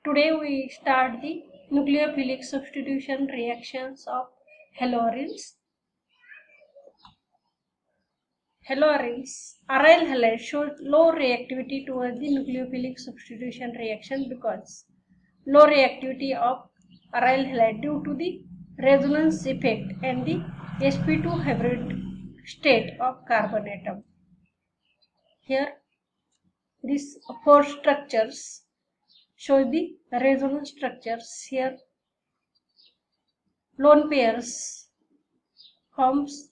Today we start the nucleophilic substitution reactions of halogens. Aryl halide shows low reactivity towards the nucleophilic substitution reaction because low reactivity of aryl halide due to the resonance effect and the sp2 hybrid state of carbon atom. Here these four structures show the resonance structures. Here lone pairs forms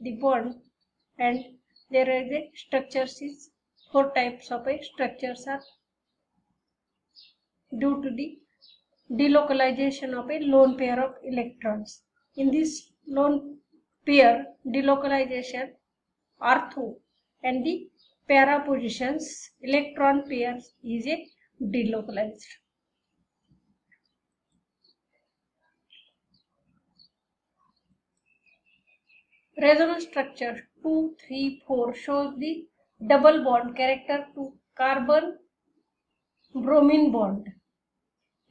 the bond, and there is a structures is four types of a structures are due to the delocalization of a lone pair of electrons. In this lone pair delocalization, ortho and the para positions electron pairs is a delocalized. Resonance structure 2, 3, 4 shows the double bond character to carbon bromine bond.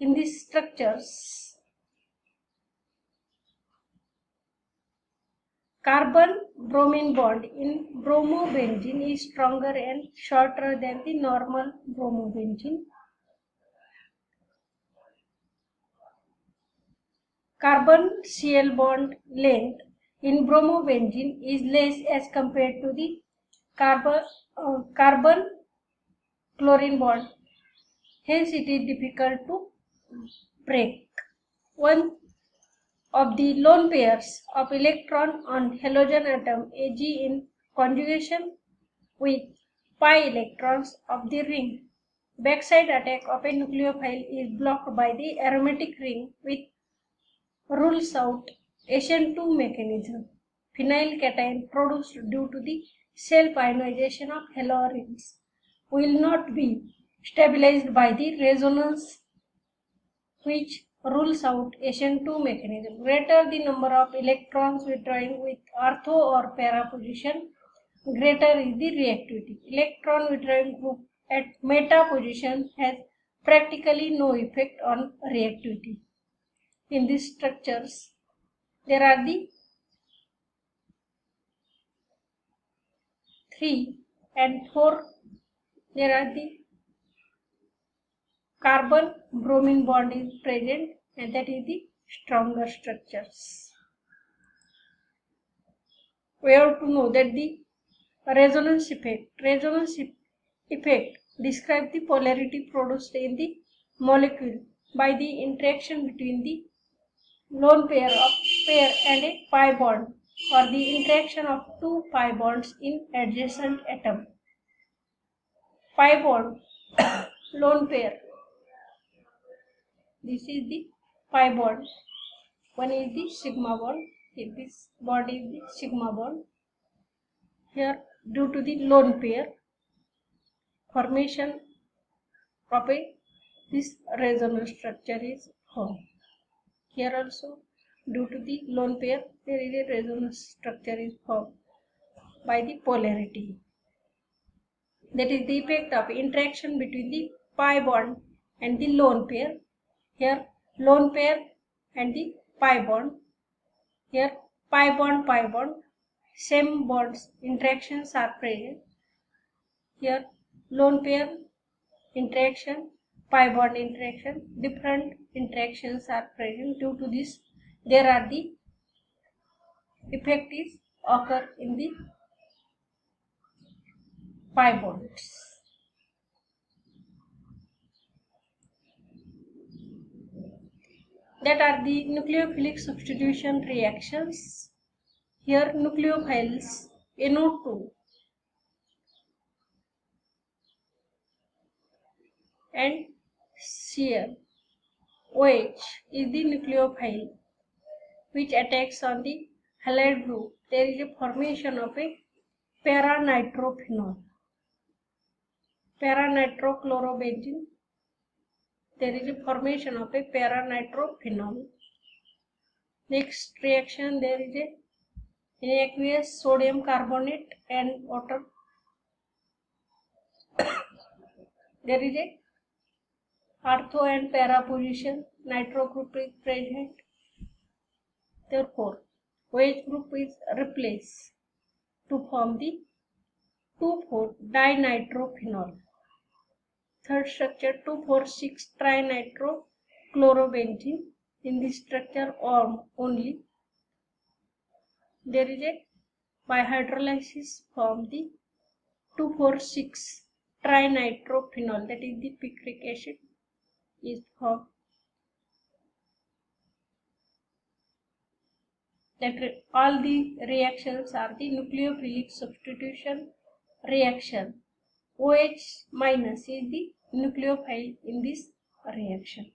In these structures, carbon bromine bond in bromobenzene is stronger and shorter than the normal bromobenzene. Carbon Cl bond length in bromobenzene is less as compared to the carbon chlorine bond. Hence, it is difficult to break. One of the lone pairs of electron on halogen atom Ag in conjugation with pi electrons of the ring. Backside attack of a nucleophile is blocked by the aromatic ring with rules out SN2 mechanism. Phenyl cation produced due to the self-ionization of halogens will not be stabilized by the resonance, which rules out SN2 mechanism. Greater the number of electrons withdrawing with ortho or para position, greater is the reactivity. Electron withdrawing group at meta position has practically no effect on reactivity. In these structures, there are the 3 and 4, there are the carbon bromine bond is present, and that is the stronger structures. We have to know that the resonance effect describes the polarity produced in the molecule by the interaction between the lone pair and a pi bond, or the interaction of two pi bonds in adjacent atom. Pi bond lone pair, this is the pi bond, one is the sigma bond, this bond is the sigma bond. Here, due to the lone pair formation of this resonance structure is formed. Here also, due to the lone pair, there is a resonance structure is formed by the polarity. That is the effect of interaction between the pi bond and the lone pair. Here, lone pair and the pi bond. Here, pi bond, same bonds interactions are present. Here, lone pair interaction, pi bond interaction, different interactions are present. Due to this, there are the effect is occur in the pi bonds. That are the nucleophilic substitution reactions. Here nucleophiles NO2 and Cl OH is the nucleophile which attacks on the halide group. There is a formation of a para-nitrophenol, para-nitrochlorobenzene. There is a formation of a para-nitrophenol. Next reaction, there is a in aqueous sodium carbonate and water. There is a ortho and para position, nitro group is present. Therefore, OH group is replaced to form the 2,4-dinitrophenol. Third structure 2,4,6-trinitrochlorobenzene. In this structure only there is a by hydrolysis form the 2,4,6-trinitrophenol, that is the picric acid is formed. That all the reactions are the nucleophilic substitution reaction. OH minus is the nucleophile in this reaction.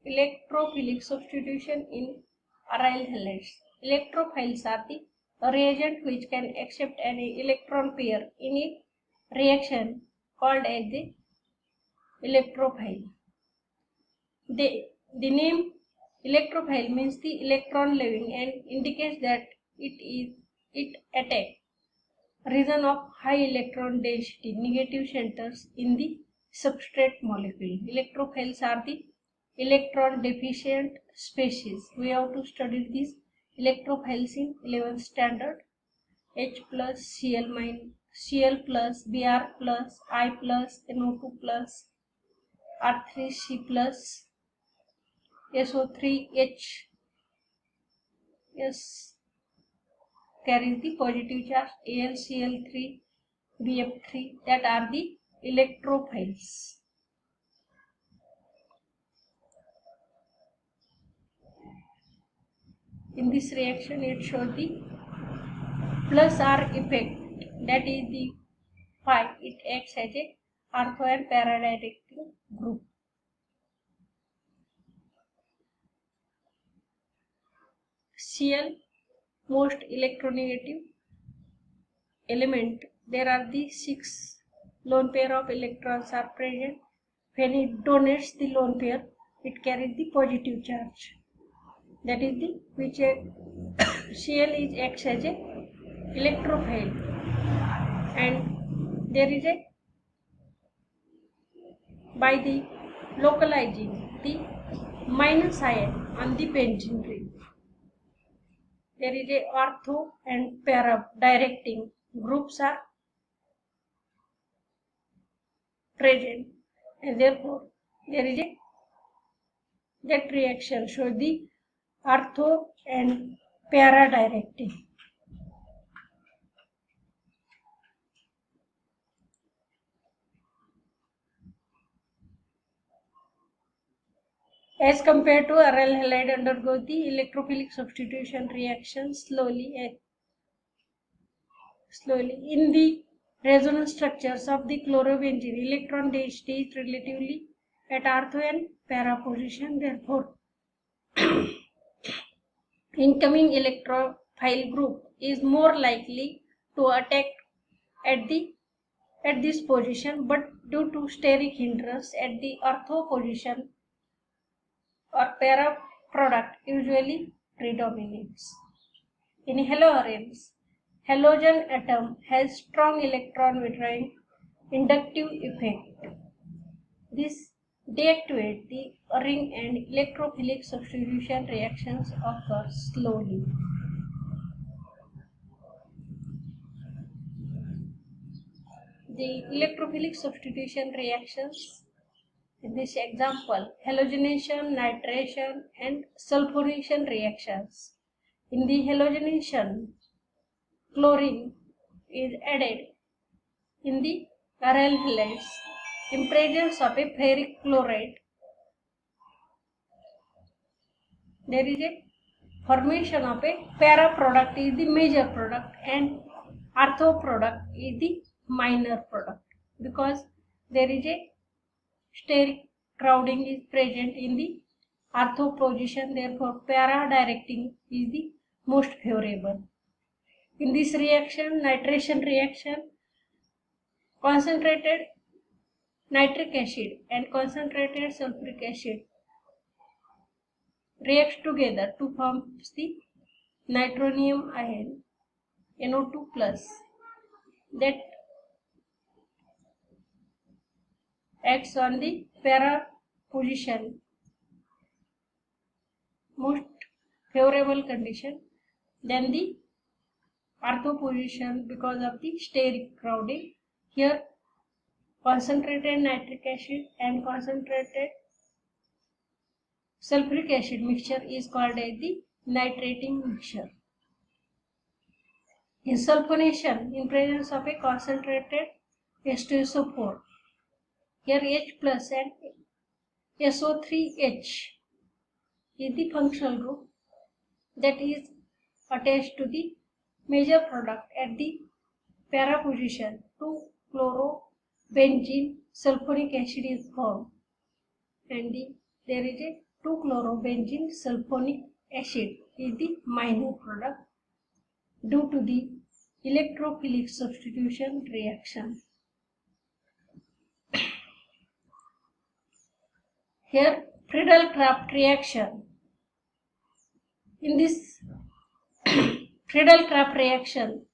Electrophilic substitution in aryl halides. Electrophiles are the reagent which can accept any electron pair in a reaction called as the electrophile. The name electrophile means the electron leaving and indicates that it attacks region of high electron density negative centers in the substrate molecule. Electrophiles are the electron deficient species. We have to study these electrophiles in 11th standard. H plus, Cl minus, Cl plus, Br plus, I plus, NO2 plus, R3C plus, SO3H S carries the positive charge, AlCl3, Bf3, that are the electrophiles. In this reaction it shows the plus R effect, that is the phi, it acts as a ortho and para directing group. Cl most electronegative element, there are the 6 lone pair of electrons are present. When it donates the lone pair, it carries the positive charge, that is the which Cl is acts as a electrophile, and there is a by the localizing the minus ion on the benzene ring, there is a ortho and para directing groups are present, and therefore there is a that reaction shows the ortho and para directing. As compared to aryl halide undergoes the electrophilic substitution reaction slowly. In the resonance structures of the chlorobenzene, electron density is relatively at ortho and para position. Therefore, incoming electrophile group is more likely to attack at this position, but due to steric hindrance at the ortho position or para product usually predominates. In haloarenes, halogen atom has strong electron withdrawing inductive effect. This deactivates the ring and electrophilic substitution reactions occur slowly. The electrophilic substitution reactions in this example, halogenation, nitration and sulfonation reactions. In the halogenation, chlorine is added in the aryl halides in presence of a ferric chloride. There is a formation of a para product is the major product and ortho product is the minor product, because there is a steric crowding is present in the ortho position, therefore para directing is the most favorable. In this reaction, nitration reaction, concentrated nitric acid and concentrated sulfuric acid reacts together to form the nitronium ion NO2 plus that acts on the para position, most favorable condition, than the ortho position because of the steric crowding. Here concentrated nitric acid and concentrated sulfuric acid mixture is called as the nitrating mixture. In sulfonation, in presence of a concentrated H2SO4, here H plus and SO3H is the functional group that is attached to the major product at the para position. 2-chlorobenzene sulfonic acid is formed, and there is a 2-chlorobenzene sulfonic acid is the minor product due to the electrophilic substitution reaction. Here Friedel-Crafts reaction. In this Friedel-Crafts reaction,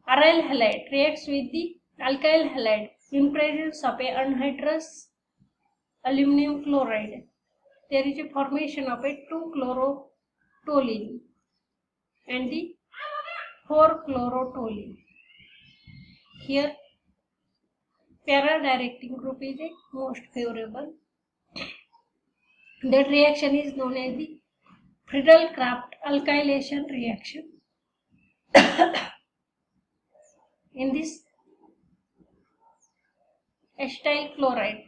aryl halide reacts with the alkyl halide in presence of a anhydrous aluminum chloride. There is a formation of a 2-chlorotoluene and the 4-chlorotoluene. Here para-directing group is a most favorable. That reaction is known as the Friedel-Crafts alkylation reaction. In this acetyl chloride,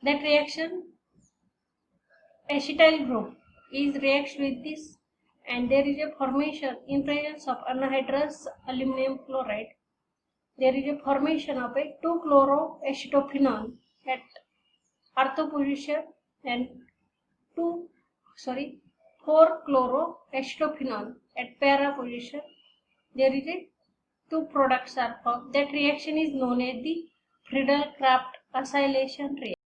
that reaction acetyl group is reacts with this, and there is a formation in presence of anhydrous aluminum chloride. There is a formation of a 2-chloroacetophenone at ortho position and 4-chloroacetophenone at para position. There is a 2 products are formed. That reaction is known as the Friedel-Crafts acylation reaction.